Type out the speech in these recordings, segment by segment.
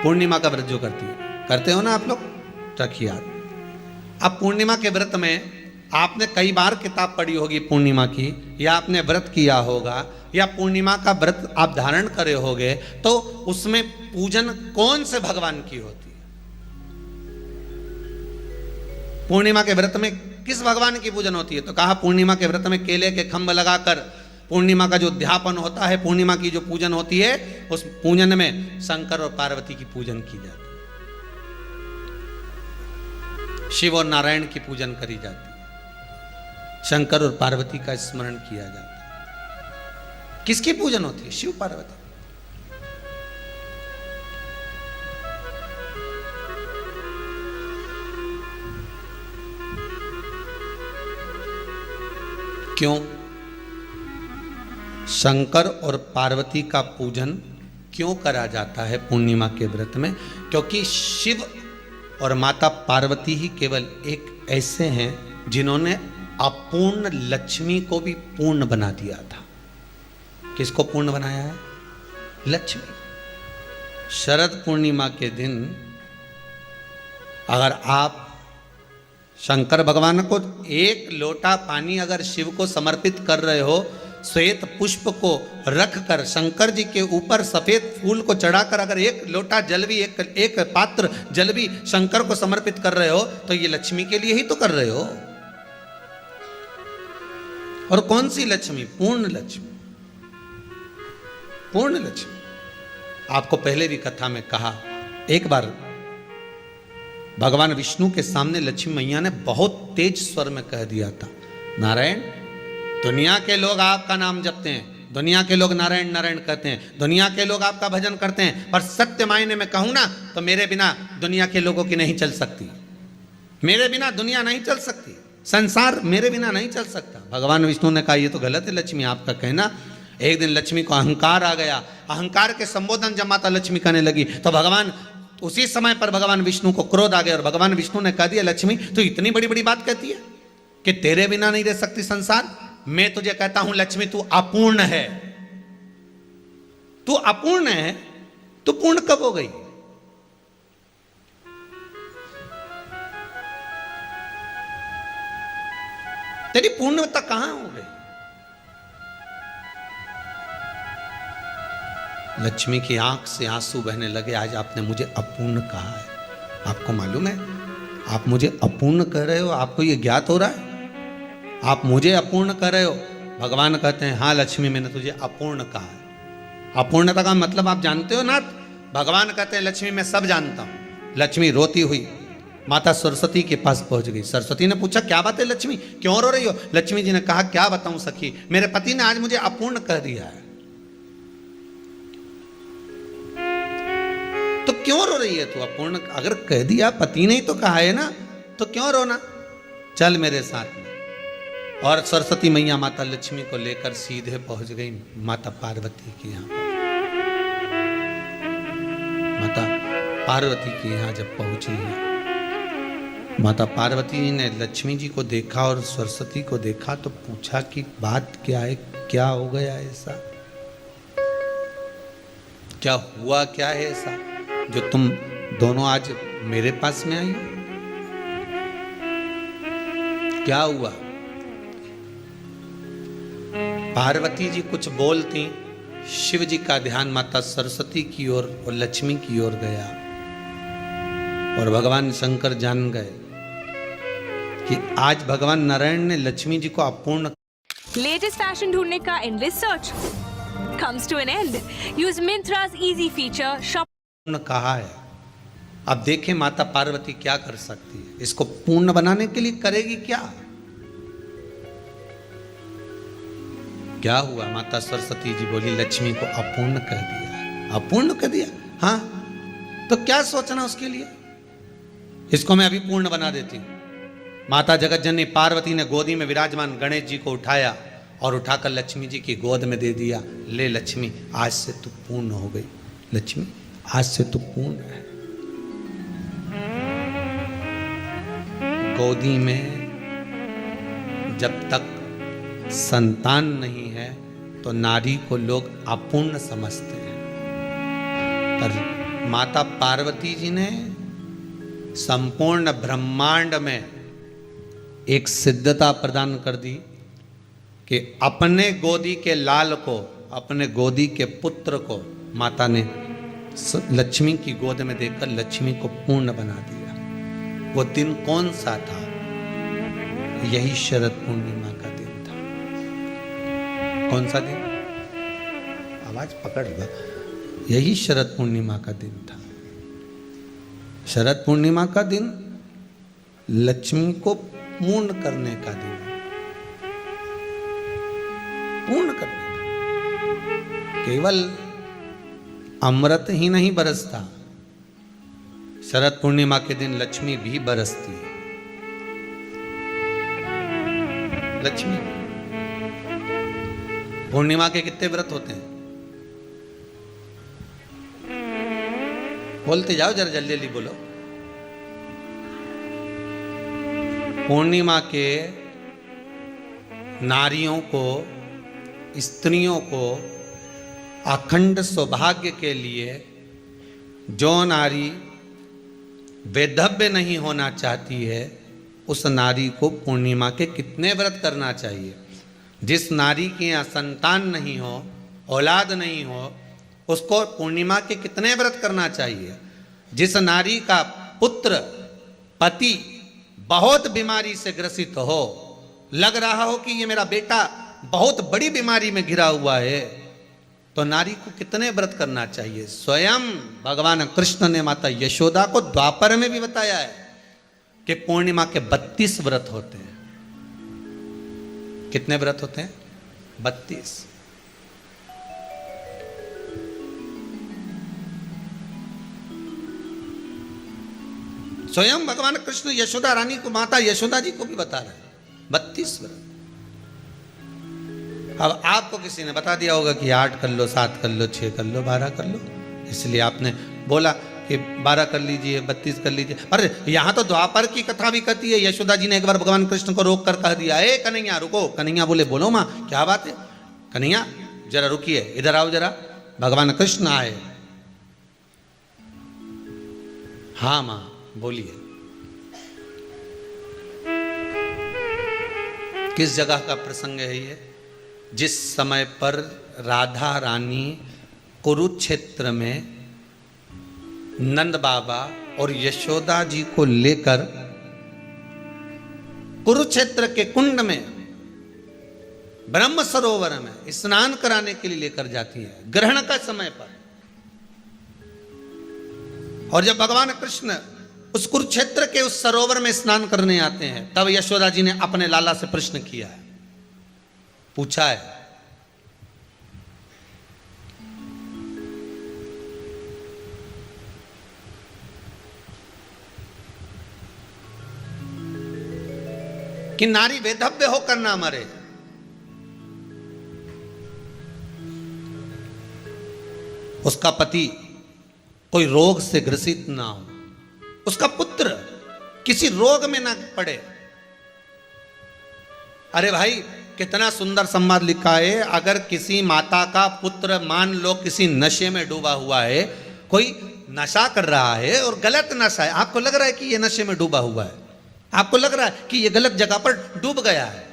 पूर्णिमा का व्रत जो करती है, करते हो ना आप लोग, रखिए याद। अब पूर्णिमा के व्रत में आपने कई बार किताब पढ़ी होगी पूर्णिमा की, या आपने व्रत किया होगा, या पूर्णिमा का व्रत आप धारण करे होगे, तो उसमें पूजन कौन से भगवान की होती है? पूर्णिमा के व्रत में किस भगवान की पूजन होती है? तो कहा पूर्णिमा के व्रत में केले के खंभ लगाकर पूर्णिमा का जो अध्यापन होता है, पूर्णिमा की जो पूजन होती है, उस पूजन में शंकर और पार्वती की पूजन की जाती है, शिव और नारायण की पूजन करी जाती है, शंकर और पार्वती का स्मरण किया जाता है। किसकी पूजन होती है? शिव पार्वती। क्यों शंकर और पार्वती का पूजन क्यों करा जाता है पूर्णिमा के व्रत में? क्योंकि शिव और माता पार्वती ही केवल एक ऐसे हैं जिन्होंने अपूर्ण लक्ष्मी को भी पूर्ण बना दिया था। किसको पूर्ण बनाया है? लक्ष्मी। शरद पूर्णिमा के दिन अगर आप शंकर भगवान को एक लोटा पानी अगर शिव को समर्पित कर रहे हो, श्वेत पुष्प को रख कर शंकर जी के ऊपर सफेद फूल को चढ़ाकर अगर एक लोटा जल भी, एक पात्र जल भी शंकर को समर्पित कर रहे हो, तो ये लक्ष्मी के लिए ही तो कर रहे हो। और कौन सी लक्ष्मी? पूर्ण लक्ष्मी। पूर्ण लक्ष्मी। आपको पहले भी कथा में कहा, एक बार भगवान विष्णु के सामने लक्ष्मी मैया ने बहुत तेज स्वर में कह दिया था, नारायण, दुनिया के लोग आपका नाम जपते हैं, दुनिया के लोग नारायण नारायण कहते हैं, दुनिया के लोग आपका भजन करते हैं, पर सत्य मायने में कहूं ना तो मेरे बिना दुनिया के लोगों की नहीं चल सकती, मेरे बिना दुनिया नहीं चल सकती, संसार मेरे बिना नहीं चल सकता। भगवान विष्णु ने कहा, ये तो गलत है लक्ष्मी आपका कहना। एक दिन लक्ष्मी को अहंकार आ गया, अहंकार के संबोधन जब माता लक्ष्मी करने लगी तो भगवान, उसी समय पर भगवान विष्णु को क्रोध आ गया और भगवान विष्णु ने कह दिया, लक्ष्मी तू इतनी बड़ी बड़ी बात कहती है कि तेरे बिना नहीं रह सकती संसार। मैं तुझे कहता हूं लक्ष्मी, तू अपूर्ण है, तू अपूर्ण है, तू पूर्ण कब हो गई? तेरी पूर्णता कहां हो गई? लक्ष्मी की आंख से आंसू बहने लगे। आज आपने मुझे अपूर्ण कहा है, आपको मालूम है आप मुझे अपूर्ण कह रहे हो? आपको ये ज्ञात हो रहा है आप मुझे अपूर्ण कह रहे हो? भगवान कहते हैं, हाँ लक्ष्मी, मैंने तुझे अपूर्ण कहा है। अपूर्णता का मतलब आप जानते हो ना? भगवान कहते हैं, लक्ष्मी मैं सब जानता हूं। लक्ष्मी रोती हुई माता सरस्वती के पास पहुंच गई। सरस्वती ने पूछा, क्या बात है लक्ष्मी, क्यों रो रही हो? लक्ष्मी जी ने कहा, क्या बताऊं सखी, मेरे पति ने आज मुझे अपूर्ण कह दिया है। तो क्यों रो रही है तू? अपूर्ण अगर कह दिया, पति ने ही तो कहा है ना, तो क्यों रोना? चल मेरे साथ में। और सरस्वती मैया माता लक्ष्मी को लेकर सीधे पहुंच गई माता पार्वती के यहाँ। माता पार्वती के यहाँ जब पहुंची है, माता पार्वती ने लक्ष्मी जी को देखा और सरस्वती को देखा तो पूछा कि बात क्या है, क्या हो गया ऐसा, क्या हुआ, क्या है ऐसा जो तुम दोनों आज मेरे पास में आई? क्या हुआ? पार्वती जी कुछ बोलती, शिव जी का ध्यान माता सरस्वती की ओर और लक्ष्मी की ओर गया और भगवान शंकर जान गए कि आज भगवान नारायण ने लक्ष्मी जी को अपूर्ण। लेटेस्ट फैशन ढूंढने का endless search comes to an end. Use Myntra's easy feature shop कहा है। अब देखें माता पार्वती क्या कर सकती है, इसको पूर्ण बनाने के लिए करेगी क्या? क्या हुआ? माता सरस्वती जी बोली, लक्ष्मी को अपूर्ण कह दिया। अपूर्ण कह दिया? हाँ, तो क्या सोचना उसके लिए, इसको मैं अभी पूर्ण बना देती हूं। माता जगतजननी पार्वती ने गोदी में विराजमान गणेश जी को उठाया और उठाकर लक्ष्मी जी की गोद में दे दिया। ले लक्ष्मी, आज से तू पूर्ण हो गई। लक्ष्मी, आज से तू पूर्ण है। गोदी में जब तक संतान नहीं है तो नारी को लोग अपूर्ण समझते हैं, पर माता पार्वती जी ने संपूर्ण ब्रह्मांड में एक सिद्धता प्रदान कर दी कि अपने गोदी के लाल को, अपने गोदी के पुत्र को माता ने लक्ष्मी की गोद में देकर लक्ष्मी को पूर्ण बना दिया। वो दिन कौन सा था? यही शरद पूर्णिमा का दिन था। कौन सा दिन? आवाज पकड़ लो। यही शरद पूर्णिमा का दिन था। शरद पूर्णिमा का दिन लक्ष्मी को पूर्ण करने का दिन, पूर्ण करने का। केवल अमृत ही नहीं बरसता, शरद पूर्णिमा के दिन लक्ष्मी भी बरसती है। लक्ष्मी पूर्णिमा के कितने व्रत होते हैं? बोलते जाओ, जरा जल्दी जल्दी बोलो। पूर्णिमा के नारियों को, स्त्रियों को अखंड सौभाग्य के लिए, जो नारी वैधव्य नहीं होना चाहती है, उस नारी को पूर्णिमा के कितने व्रत करना चाहिए? जिस नारी के यहाँ संतान नहीं हो, औलाद नहीं हो, उसको पूर्णिमा के कितने व्रत करना चाहिए? जिस नारी का पुत्र, पति बहुत बीमारी से ग्रसित हो, लग रहा हो कि ये मेरा बेटा बहुत बड़ी बीमारी में घिरा हुआ है, तो नारी को कितने व्रत करना चाहिए? स्वयं भगवान कृष्ण ने माता यशोदा को द्वापर में भी बताया है कि पूर्णिमा के 32 व्रत होते हैं। कितने व्रत होते हैं? 32। स्वयं भगवान कृष्ण यशोदा रानी को, माता यशोदा जी को भी बता रहे हैं 32 व्रत। अब आपको किसी ने बता दिया होगा कि 8 कर लो, 7 कर लो, 6 कर लो, 12 कर लो, इसलिए आपने बोला कि 12 कर लीजिए, 32 कर लीजिए। अरे यहां तो द्वापर की कथा भी कहती है। यशोदा जी ने एक बार भगवान कृष्ण को रोक कर कह दिया, ए कन्हैया रुको। कन्हैया बोले, बोलो माँ क्या बात है? कन्हैया जरा रुकिए, इधर आओ जरा। भगवान कृष्ण आए। हाँ माँ बोलिए। किस जगह का प्रसंग है ये? जिस समय पर राधा रानी कुरुक्षेत्र में नंद बाबा और यशोदा जी को लेकर कुरुक्षेत्र के कुंड में, ब्रह्म सरोवर में स्नान कराने के लिए लेकर जाती है, ग्रहण का समय पर। और जब भगवान कृष्ण उस कुरुक्षेत्र के उस सरोवर में स्नान करने आते हैं, तब यशोदा जी ने अपने लाला से प्रश्न किया है, पूछा है, कि नारी वैधव्य होकर ना मरे। उसका पति कोई रोग से ग्रसित ना हो, उसका पुत्र किसी रोग में ना पड़े। अरे भाई कितना सुंदर संवाद लिखा है। अगर किसी माता का पुत्र मान लो किसी नशे में डूबा हुआ है, कोई नशा कर रहा है और गलत नशा है, आपको लग रहा है कि ये नशे में डूबा हुआ है, आपको लग रहा है कि ये गलत जगह पर डूब गया है,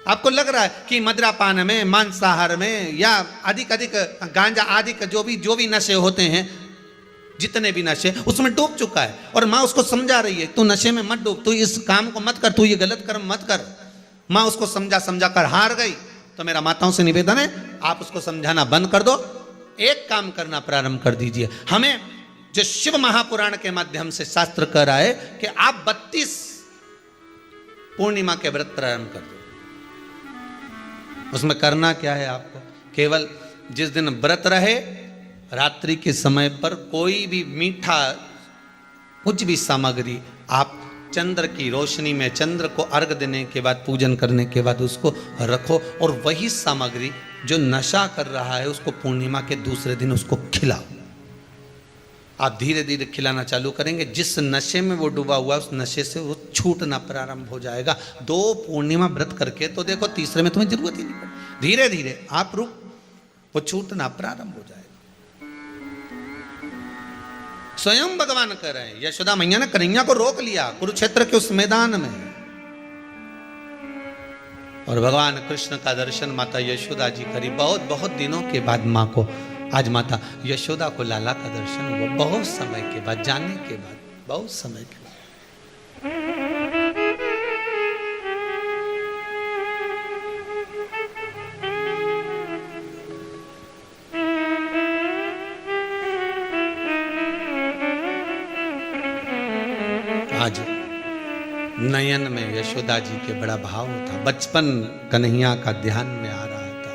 आपको लग रहा है कि मदिरापान में, मांसाहार में या अधिक गांजा आदि का जो भी नशे होते हैं, जितने भी नशे, उसमें डूब चुका है। और माँ उसको समझा रही है, तू नशे में मत डूब, तू इस काम को मत कर, तू ये गलत कर्म मत कर। माँ उसको समझा कर हार गई। तो मेरा माताओं से निवेदन है, आप उसको समझाना बंद कर दो, एक काम करना प्रारंभ कर दीजिए। हमें जो शिव महापुराण के माध्यम से शास्त्र कह रहा है कि आप 32 पूर्णिमा के व्रत प्रारंभ कर दो। उसमें करना क्या है आपको? केवल जिस दिन व्रत रहे, रात्रि के समय पर कोई भी मीठा, कुछ भी सामग्री आप चंद्र की रोशनी में, चंद्र को अर्घ देने के बाद, पूजन करने के बाद उसको रखो, और वही सामग्री जो नशा कर रहा है उसको पूर्णिमा के दूसरे दिन उसको खिलाओ। आप धीरे धीरे खिलाना चालू करेंगे, जिस नशे में वो डूबा हुआ उस नशे से वो छूटना प्रारंभ हो जाएगा। 2 पूर्णिमा व्रत करके तो देखो, तीसरे में तुम्हें जरूरत ही नहीं पड़ेगी। धीरे धीरे आप रुक, वो छूटना प्रारंभ हो जाएगा। स्वयं भगवान कह रहे हैं। यशोदा मैया ने कन्हैया को रोक लिया कुरुक्षेत्र के उस मैदान में, और भगवान कृष्ण का दर्शन माता यशोदा जी करी। बहुत बहुत दिनों के बाद माँ को आज माता यशोदा को लाला का दर्शन हुआ, बहुत समय के बाद, जाने के बाद, बहुत समय के बाद। आज नयन में यशोदा जी के बड़ा भाव था। बचपन कन्हैया का ध्यान में आ रहा था।